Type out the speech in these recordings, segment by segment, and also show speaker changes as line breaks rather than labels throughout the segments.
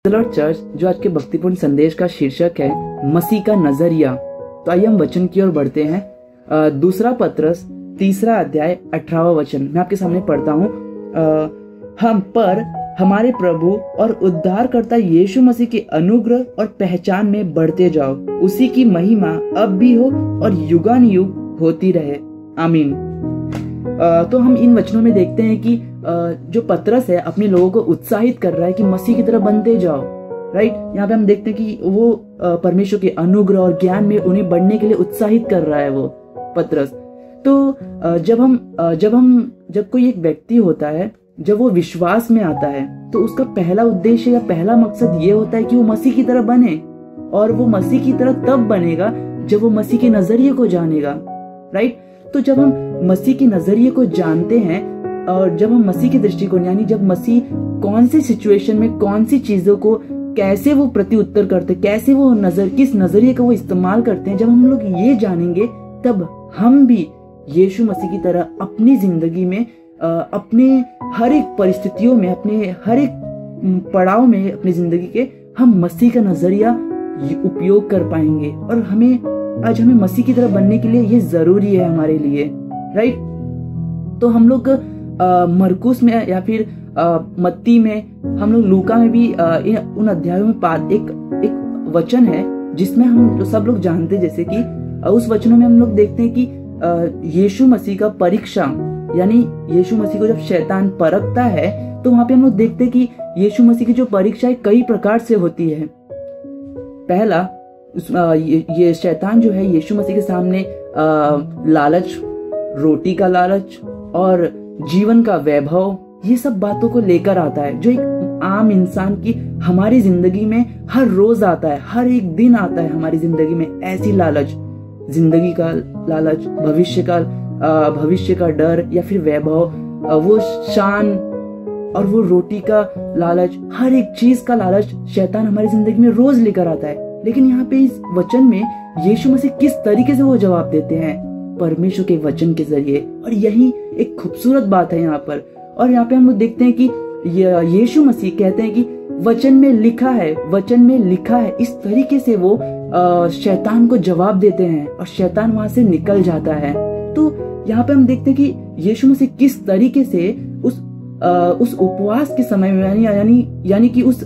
Lord church, जो आज के भक्तिपूर्ण संदेश का शीर्षक है मसीह का नजरिया। तो आइए हम वचन की ओर बढ़ते हैं। दूसरा पत्रस 3 अध्याय 18वां वचन मैं आपके सामने पढ़ता हूँ। हम पर हमारे प्रभु और उद्धारकर्ता यीशु मसीह के अनुग्रह और पहचान में बढ़ते जाओ, उसी की महिमा अब भी हो और युगानुयुग होती रहे, आमीन। तो हम इन वचनों में देखते हैं कि जो पत्रस है अपने लोगों को उत्साहित कर रहा है कि मसीह की तरह बनते जाओ, राइट। यहाँ पे हम देखते हैं कि वो परमेश्वर के अनुग्रह और ज्ञान में उन्हें बढ़ने के लिए उत्साहित कर रहा है वो पत्रस। तो जब कोई एक व्यक्ति होता है, जब वो विश्वास में आता है, तो उसका पहला उद्देश्य या पहला मकसद ये होता है कि वो मसीह की तरह बने। और वो मसीह की तरह तब बनेगा जब वो मसीह के नजरिए को जानेगा, राइट। तो जब हम मसीह के नजरिए को जानते हैं और जब हम मसीह के दृष्टिकोण, यानी जब मसीह कौन सी सिचुएशन में कौन सी चीजों को कैसे वो प्रति उत्तर करते, कैसे वो किस नजरिए का वो इस्तेमाल करते हैं, जब हम लोग ये जानेंगे तब हम भी यीशु मसीह की तरह अपनी जिंदगी में, अपने हर एक परिस्थितियों में, अपने हर एक पड़ाव में अपनी जिंदगी के, हम मसीह का नजरिया उपयोग कर पाएंगे। और आज हमें मसीह की तरह बनने के लिए ये जरूरी है हमारे लिए, राइट। तो हम लोग मरकुस में या फिर मत्ती में, हम लोग लूका में भी उन अध्यायों में एक वचन है जिसमें हम सब लोग जानते हैं, जैसे कि उस वचनों में हम लोग देखते हैं कि यीशु मसीह का परीक्षा, यानी यीशु मसीह को जब शैतान परखता है तो वहां पे हम लोग देखते हैं कि यीशु मसीह की जो परीक्षा है कई प्रकार से होती है। पहला, ये शैतान जो है यीशु मसीह के सामने लालच, रोटी का लालच और जीवन का वैभव, ये सब बातों को लेकर आता है, जो एक आम इंसान की हमारी जिंदगी में हर रोज आता है, हर एक दिन आता है हमारी जिंदगी में। ऐसी लालच, जिंदगी का लालच, भविष्य का डर या फिर वैभव, वो शान और वो रोटी का लालच, हर एक चीज का लालच शैतान हमारी जिंदगी में रोज लेकर आता है। लेकिन यहाँ पे इस वचन में यीशु मसीह किस तरीके से वो जवाब देते हैं, परमेश्वर के वचन के जरिए। और यही एक खूबसूरत बात है यहाँ पर। और यहाँ पे हम लोग देखते हैं कि यीशु मसीह कहते हैं कि वचन में लिखा है, वचन में लिखा है। इस तरीके से वो शैतान को जवाब देते हैं और शैतान वहां से निकल जाता है। तो यहाँ पे हम देखते हैं कि यीशु मसीह किस तरीके से उस उपवास के समय में, यानी कि उस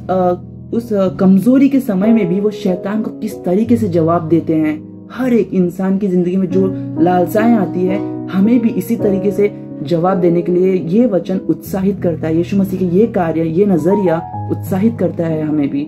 कमजोरी के समय में भी वो शैतान को किस तरीके से जवाब देते हैं। हर एक इंसान की जिंदगी में जो लालसाएं आती है, हमें भी इसी तरीके से जवाब देने के लिए ये वचन उत्साहित करता है। यीशु मसीह के ये कार्य, ये नजरिया उत्साहित करता है हमें भी।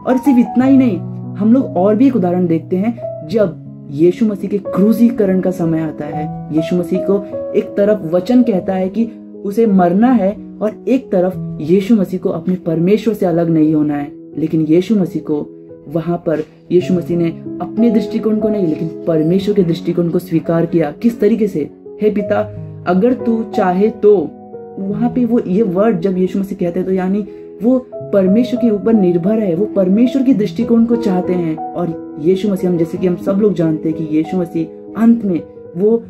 और सिर्फ इतना ही नहीं, हम लोग और भी एक उदाहरण देखते हैं। जब यीशु मसीह के क्रूसीकरण का समय आता है, यीशु मसीह को एक तरफ वचन कहता है कि उसे मरना है और एक तरफ यीशु मसीह को अपने परमेश्वर से अलग नहीं होना है। लेकिन यीशु मसीह को वहां पर, यीशु मसीह ने अपने दृष्टिकोण को नहीं लेकिन परमेश्वर के दृष्टिकोण को स्वीकार किया। किस तरीके से, हे पिता अगर तू चाहे तो, वहां पे वो ये वर्ड जब यीशु मसीह कहते हैं तो यानी वो परमेश्वर के ऊपर निर्भर है, वो परमेश्वर के दृष्टिकोण को चाहते हैं। और यीशु मसीह, हम जैसे कि हम सब लोग जानते हैं कि यीशु मसीह अंत में वो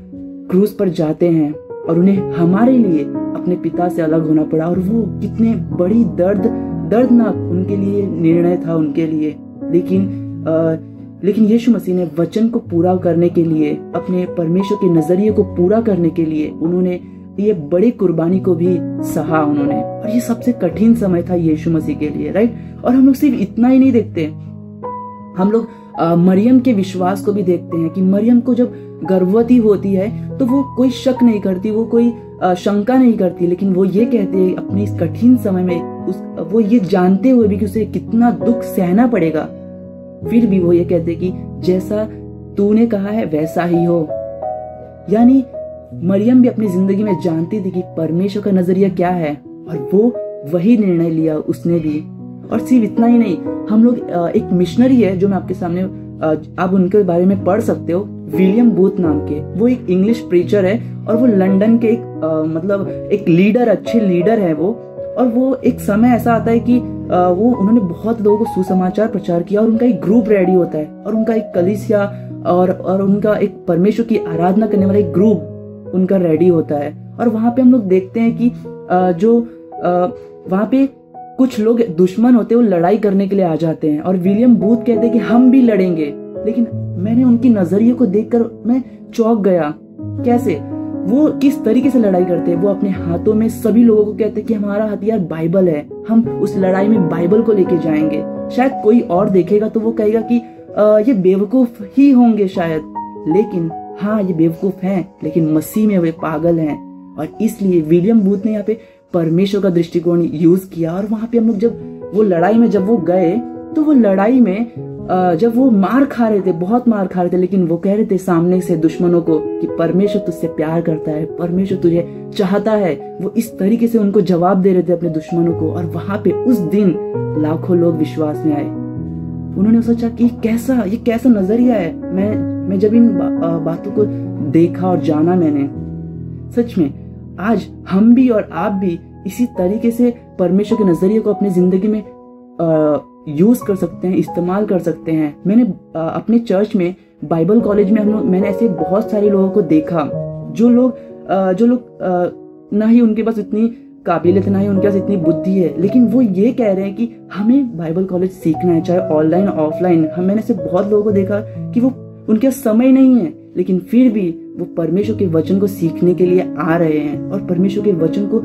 क्रूस पर जाते हैं और उन्हें हमारे लिए अपने पिता से अलग होना पड़ा। और वो कितने बड़ी दर्दनाक उनके लिए निर्णय था उनके लिए। लेकिन यीशु मसीह ने वचन को पूरा करने के लिए, अपने परमेश्वर के नजरिए को पूरा करने के लिए उन्होंने ये बड़ी कुर्बानी को भी सहा उन्होंने। और ये सबसे कठिन समय था यीशु मसीह के लिए, राइट। और हम लोग सिर्फ इतना ही नहीं देखते, हम लोक मरियम के विश्वास को भी देखते हैं कि मरियम को जब गर्भवती होती है तो वो कोई शक नहीं करती, वो कोई शंका नहीं करती। लेकिन वो ये कहते हैं अपने इस कठिन समय में, वो ये जानते हुए भी कि उसे कितना दुख सहना पड़ेगा, फिर भी वो ये कहते कि जैसा तूने कहा है वैसा ही हो। यानी मरियम भी अपनी जिंदगी में जानती थी कि परमेश्वर का नजरिया क्या है और वो वही निर्णय लिया उसने भी। और सिर्फ इतना ही नहीं, हम लोग एक मिशनरी है जो मैं आपके सामने, आप उनके बारे में पढ़ सकते हो, विलियम बूथ नाम के। वो एक इंग्लिश प्रीचर है और वो लंदन के एक लीडर, अच्छे लीडर है वो। और वो एक समय ऐसा आता है कि उन्होंने बहुत लोगों को सुसमाचार प्रचार किया और उनका एक ग्रुप रेडी होता है और उनका एक कलीसिया और उनका एक परमेश्वर की आराधना करने वाला एक ग्रुप उनका रेडी होता है। और वहां पे हम लोग देखते हैं कि वहां पे कुछ लोग दुश्मन होते हैं, वो लड़ाई करने के लिए आ जाते हैं, और विलियम बूथ कहते हैं कि हम भी लड़ेंगे। लेकिन मैंने उनकी नजरिए को देखकर मैं चौंक गया। कैसे, वो किस तरीके से लड़ाई करते हैं। वो अपने हाथों में सभी लोगों को कहते हैं कि हमारा हथियार बाइबल है, हम उस लड़ाई में बाइबल को लेके जाएंगे। शायद कोई और देखेगा तो वो कहेगा कि ये बेवकूफ ही होंगे शायद, लेकिन हाँ, ये बेवकूफ हैं, लेकिन मसीह में वे पागल हैं। और इसलिए विलियम बूथ ने यहाँ पे परमेश्वर का दृष्टिकोण यूज किया। और वहां पे हम लोग जब वो लड़ाई में जब वो गए, तो वो लड़ाई में जब वो मार खा रहे थे, बहुत मार खा रहे थे, लेकिन वो कह रहे थे सामने से दुश्मनों को कि परमेश्वर तुझसे प्यार करता है, परमेश्वर तुझे चाहता है। वो इस तरीके से उनको जवाब दे रहे थे अपने दुश्मनों को। और वहां पे उस दिन लाखों लोग विश्वास में आए। उन्होंने सोचा कि ये कैसा नजरिया है। मैं जब इन बातों को देखा और जाना मैंने, सच में आज हम भी और आप भी इसी तरीके से परमेश्वर के नजरिए को अपनी जिंदगी में यूज कर सकते हैं, इस्तेमाल कर सकते हैं। मैंने अपने चर्च में, बाइबल कॉलेज में मैंने ऐसे बहुत सारे लोगों को देखा जो लोग ना ही उनके पास इतनी काबिलियत, ना ही उनके पास इतनी बुद्धि है, लेकिन वो ये कह रहे हैं कि हमें बाइबल कॉलेज सीखना है, चाहे ऑनलाइन ऑफलाइन। मैंने ऐसे बहुत लोगों को देखा कि वो उनके पास समय नहीं है, लेकिन फिर भी वो परमेश्वर के वचन को सीखने के लिए आ रहे हैं। और परमेश्वर के वचन को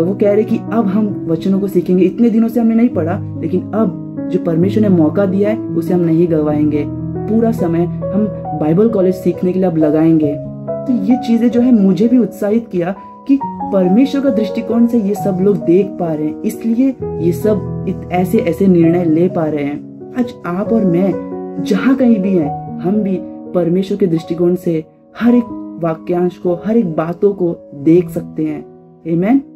वो कह रहे कि अब हम वचनों को सीखेंगे। इतने दिनों से हमने नहीं पढ़ा, लेकिन अब जो परमेश्वर ने मौका दिया है उसे हम नहीं गवाएंगे। पूरा समय हम बाइबल कॉलेज सीखने के लिए अब लगाएंगे। तो ये चीजें जो है मुझे भी उत्साहित किया कि परमेश्वर का दृष्टिकोण से ये सब लोग देख पा रहे हैं, इसलिए ये सब ऐसे निर्णय ले पा रहे हैं। आज आप और मैं जहां कहीं भी हैं, हम भी परमेश्वर के दृष्टिकोण से हर एक वाक्यांश को, हर एक बातों को देख सकते हैं। आमीन।